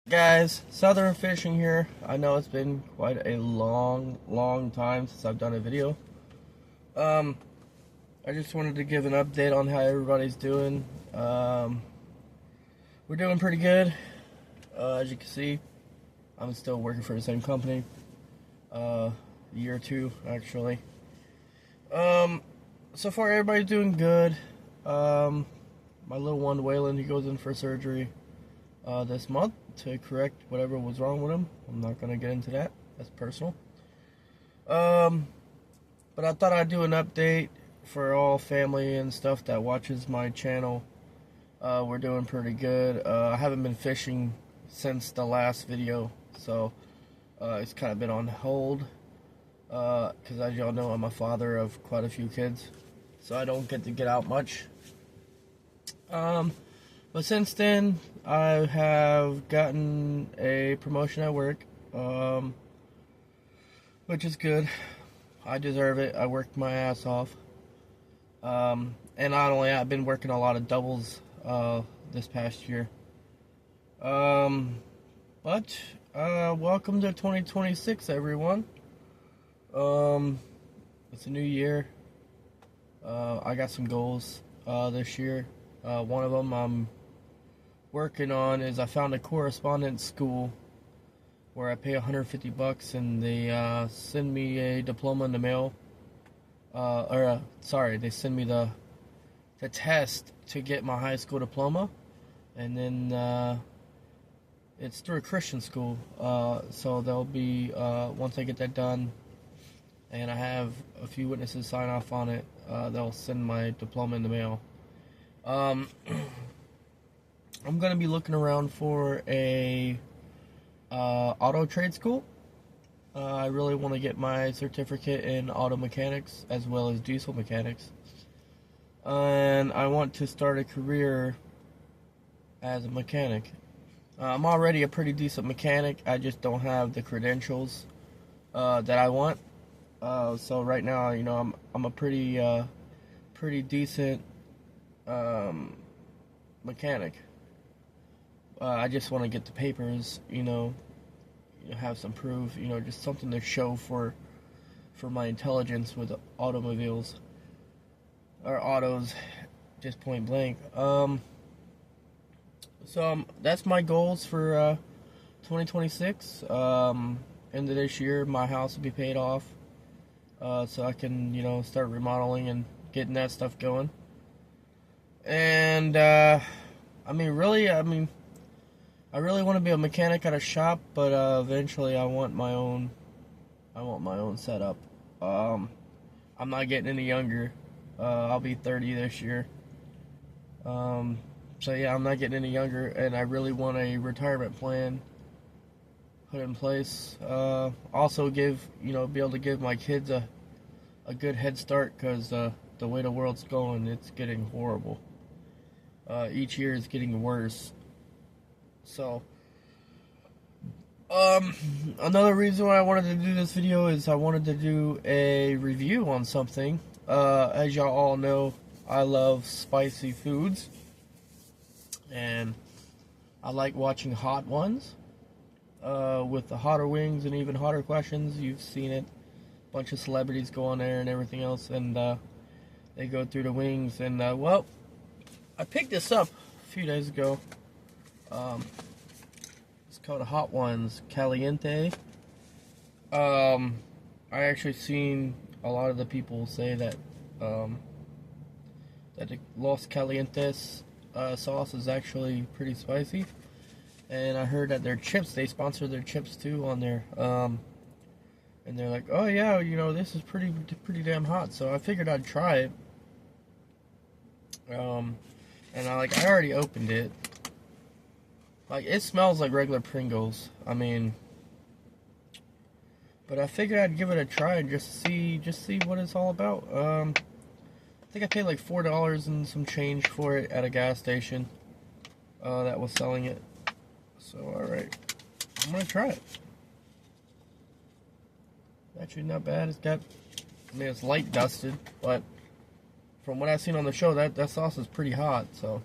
Guys, Southern Fishing here. I know it's been quite a long time since I've done a video. I just wanted to give an update on how everybody's doing. We're doing pretty good. As you can see, I'm still working for the same company. A year or two, actually. So far everybody's doing good. My little one, Waylon, he goes in for surgery this month to correct whatever was wrong with him. I'm not going to get into that. That's personal. But I thought I'd do an update for all family and stuff that watches my channel. We're doing pretty good. I haven't been fishing since the last video, so it's kind of been on hold. Because as y'all know, I'm a father of quite a few kids, so I don't get to get out much. But since then, I have gotten a promotion at work, which is good. I deserve it. I worked my ass off. And not only I've been working a lot of doubles this past year. But welcome to 2026, everyone. It's a new year. I got some goals this year. One of them I'm working on is I found a correspondence school where I pay $150 and they send me a diploma in the mail. They send me the test to get my high school diploma, and then it's through a Christian school. So there'll be once I get that done, and I have a few witnesses sign off on it, they'll send my diploma in the mail. I'm gonna be looking around for a auto trade school. I really want to get my certificate in auto mechanics as well as diesel mechanics, and I want to start a career as a mechanic. I'm already a pretty decent mechanic. I just don't have the credentials that I want. So right now, you know, I'm a pretty decent mechanic. I just want to get the papers, you know, have some proof, you know, just something to show for my intelligence with automobiles or autos, just point blank. So that's my goals for 2026. End of this year, my house will be paid off, so I can, you know, start remodeling and getting that stuff going. And I really want to be a mechanic at a shop, but eventually I want my own setup. I'm not getting any younger. I'll be 30 this year. So yeah, I'm not getting any younger, and I really want a retirement plan put in place. Also be able to give my kids a good head start, because the way the world's going, it's getting horrible. Each year is getting worse. So, another reason why I wanted to do this video is I wanted to do a review on something. As y'all all know, I love spicy foods, and I like watching Hot Ones, with the hotter wings and even hotter questions. You've seen it. A bunch of celebrities go on there and everything else, and they go through the wings, and well, I picked this up a few days ago. It's called Hot Ones Caliente. I actually seen a lot of the people say that that the Los Calientes sauce is actually pretty spicy, and I heard that their chips, they sponsor their chips too on there, and they're like, oh yeah, you know, this is pretty damn hot. So I figured I'd try it. And I already opened it. Like, it smells like regular Pringles. I mean, but I figured I'd give it a try and just see what it's all about. I think I paid like $4 and some change for it at a gas station that was selling it. So, alright, I'm gonna try it. Actually, not bad. It's light dusted, but from what I've seen on the show, that sauce is pretty hot, so.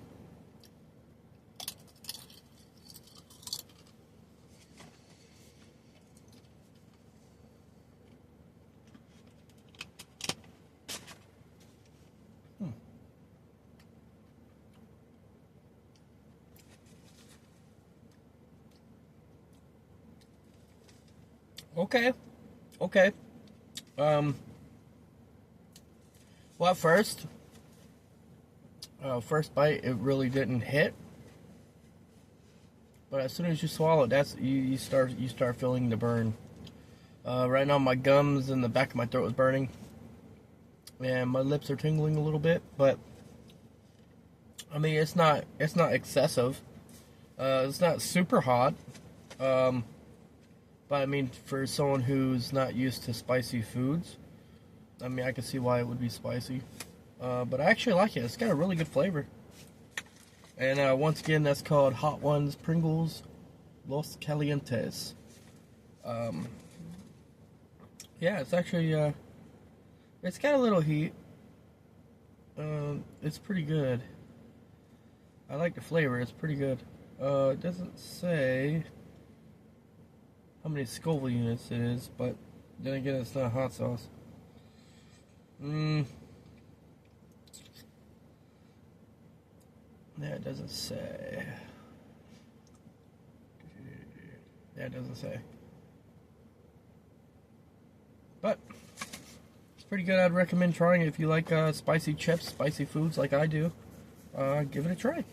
Okay. Okay. Um, well, at first bite, it really didn't hit. But as soon as you swallow it, you start feeling the burn. Right now, my gums and the back of my throat is burning, and my lips are tingling a little bit. But I mean, it's not excessive. It's not super hot. Um, but I mean, for someone who's not used to spicy foods, I mean, I can see why it would be spicy. But I actually like it. It's got a really good flavor. And once again, that's called Hot Ones Pringles Los Calientes. Um, yeah, it's actually it's got a little heat. It's pretty good. I like the flavor. It's pretty good. It doesn't say how many Scoville units it is, but then again, it's not hot sauce. Yeah, it doesn't say. Yeah, it doesn't say. But it's pretty good. I'd recommend trying it if you like spicy chips, spicy foods like I do. Give it a try.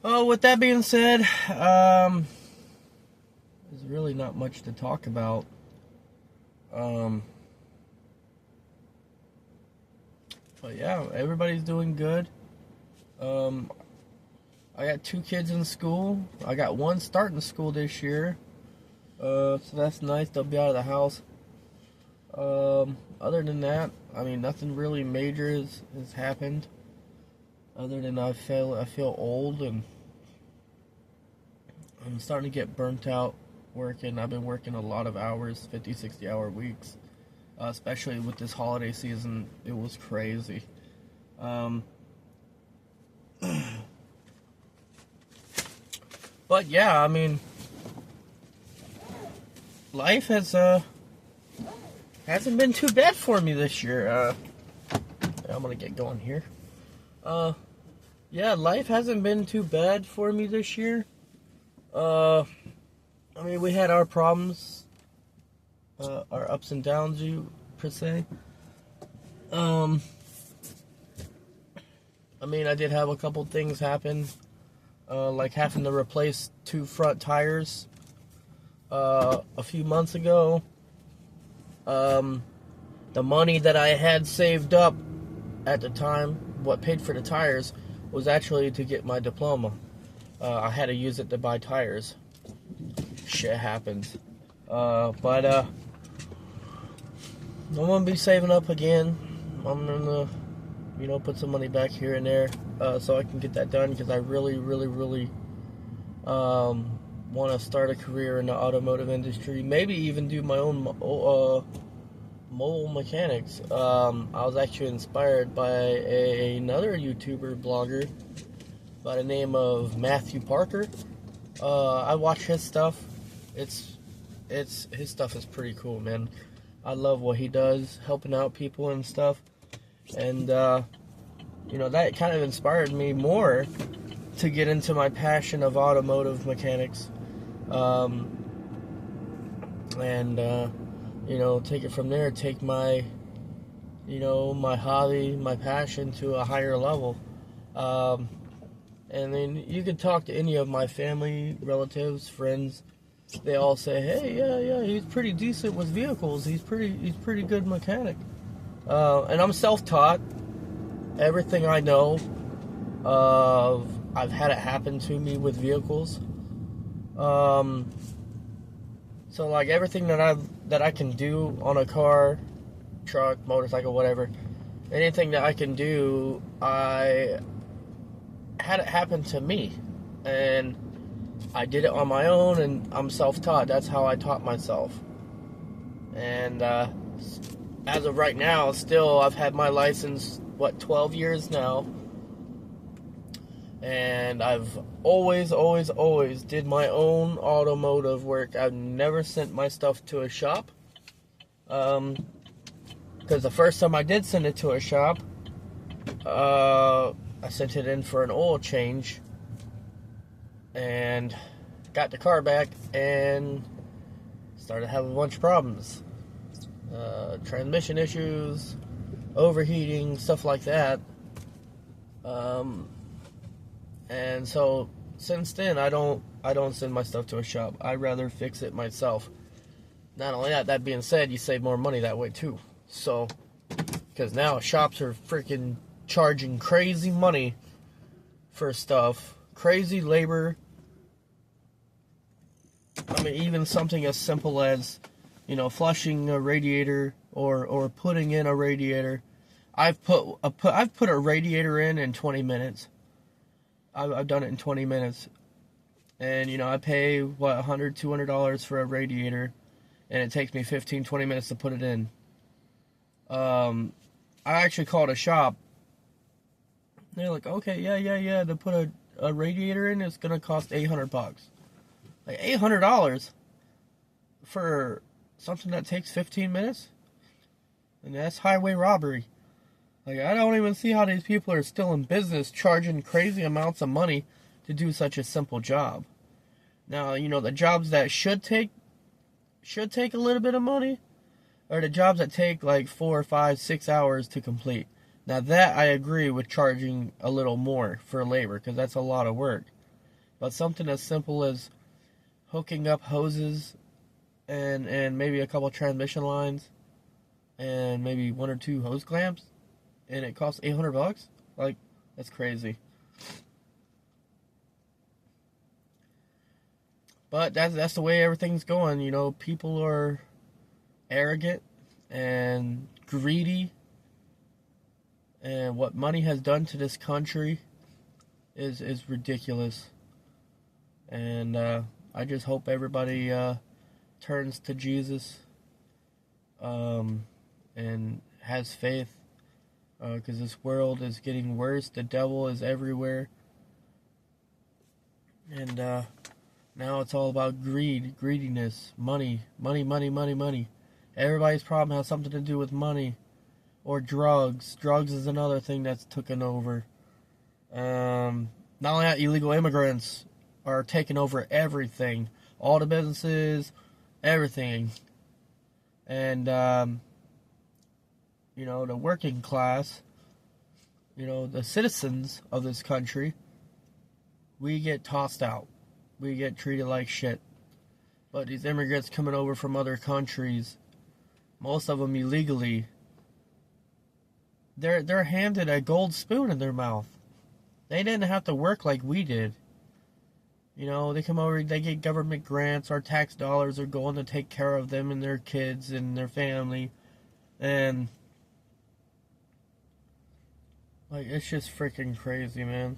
Oh, with that being said, there's really not much to talk about. But yeah, everybody's doing good. I got 2 kids in school. I got 1 starting school this year. So that's nice. They'll be out of the house. Other than that, I mean, nothing really major has happened. Other than I feel old and I'm starting to get burnt out working. I've been working a lot of hours, 50, 60-hour weeks. Especially with this holiday season, it was crazy. But yeah, I mean, life hasn't been too bad for me this year. I'm gonna get going here. Yeah, life hasn't been too bad for me this year. I mean, we had our problems, our ups and downs, per se. I mean, I did have a couple things happen, like having to replace 2 front tires a few months ago. The money that I had saved up at the time, what paid for the tires, was actually to get my diploma. I had to use it to buy tires. Shit happens. But I'm gonna be saving up again. I'm gonna, put some money back here and there, so I can get that done, because I really, really, really want to start a career in the automotive industry. Maybe even do my own mobile mechanics. I was actually inspired by another YouTuber blogger by the name of Matthew Parker. I watch his stuff. His stuff is pretty cool, man. I love what he does, helping out people and stuff. And that kind of inspired me more to get into my passion of automotive mechanics. Take it from there. Take my my hobby, my passion to a higher level. And then you could talk to any of my family, relatives, friends. They all say, "Hey, yeah, he's pretty decent with vehicles. He's pretty good mechanic." And I'm self-taught. Everything I know, I've had it happen to me with vehicles. So like everything that I can do on a car, truck, motorcycle, whatever, anything that I can do, I had it happen to me, and I did it on my own, and I'm self-taught. That's how I taught myself. And as of right now, still, I've had my license 12 years now, and I've always did my own automotive work. I've never sent my stuff to a shop, because the first time I did send it to a shop, I sent it in for an oil change, and got the car back and started having a bunch of problems. Transmission issues, overheating, stuff like that. And so since then, I don't send my stuff to a shop. I'd rather fix it myself. Not only that being said, you save more money that way too. So, because now shops are freaking charging crazy money for stuff, crazy labor. I mean, even something as simple as, flushing a radiator or putting in a radiator. I've put a radiator in 20 minutes. I've done it in 20 minutes. And, I pay, $100, $200 for a radiator. And it takes me 15, 20 minutes to put it in. I actually called a shop. They're like, okay, yeah. To put a radiator in, it's going to cost $800. Like, $800 for something that takes 15 minutes? And that's highway robbery. Like, I don't even see how these people are still in business charging crazy amounts of money to do such a simple job. Now, the jobs that should take a little bit of money are the jobs that take like 4, 5, 6 hours to complete. Now that I agree with charging a little more for labor, because that's a lot of work. But something as simple as hooking up hoses and maybe a couple transmission lines and maybe 1 or 2 hose clamps, and it costs $800? Like, that's crazy. But that's the way everything's going. People are arrogant and greedy, and what money has done to this country is ridiculous. And I just hope everybody turns to Jesus and has faith, because this world is getting worse. The devil is everywhere, and now it's all about greediness, money. Everybody's problem has something to do with money or drugs. Drugs is another thing that's taken over. Not only that, illegal immigrants are taking over everything, all the businesses, everything. And the working class, the citizens of this country, we get tossed out. We get treated like shit. But these immigrants coming over from other countries, most of them illegally, they're handed a gold spoon in their mouth. They didn't have to work like we did. They come over, they get government grants, our tax dollars are going to take care of them and their kids and their family. And like, it's just freaking crazy, man.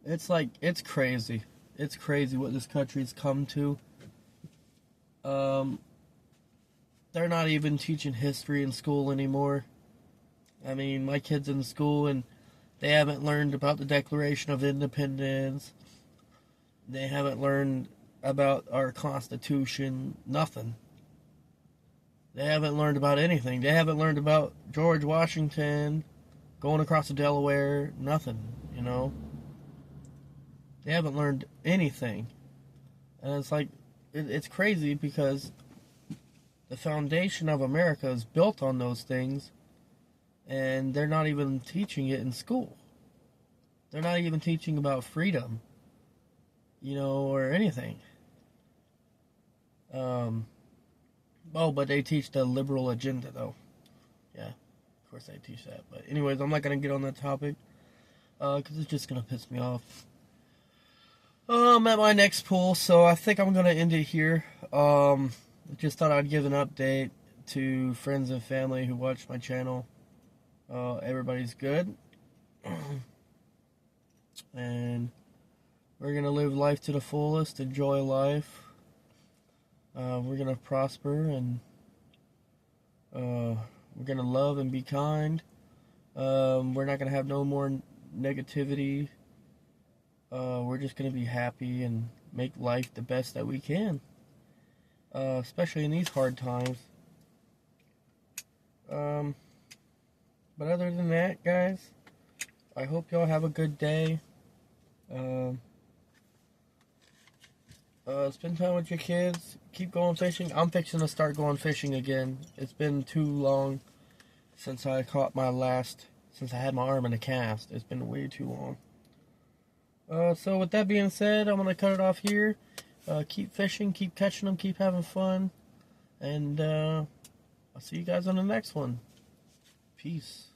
It's crazy. It's crazy what this country's come to. They're not even teaching history in school anymore. I mean, my kid's in school and they haven't learned about the Declaration of Independence. They haven't learned about our Constitution. Nothing. They haven't learned about anything. They haven't learned about George Washington going across the Delaware. Nothing, They haven't learned anything. And it's like, it's crazy because the foundation of America is built on those things, and they're not even teaching it in school. They're not even teaching about freedom, or anything. But they teach the liberal agenda, though. Yeah, of course they teach that. But anyways, I'm not going to get on that topic, because it's just going to piss me off. I'm at my next pool, so I think I'm going to end it here. Just thought I'd give an update to friends and family who watch my channel. Everybody's good. And we're going to live life to the fullest, enjoy life. We're going to prosper, and we're going to love and be kind. We're not going to have no more negativity. We're just going to be happy and make life the best that we can. Especially in these hard times. But other than that, guys, I hope y'all have a good day. Spend time with your kids. Keep going fishing. I'm fixing to start going fishing again. It's been too long since I caught my last, since I had my arm in a cast. It's been way too long. So with that being said, I'm going to cut it off here. Keep fishing, keep catching them, keep having fun. And I'll see you guys on the next one. Peace.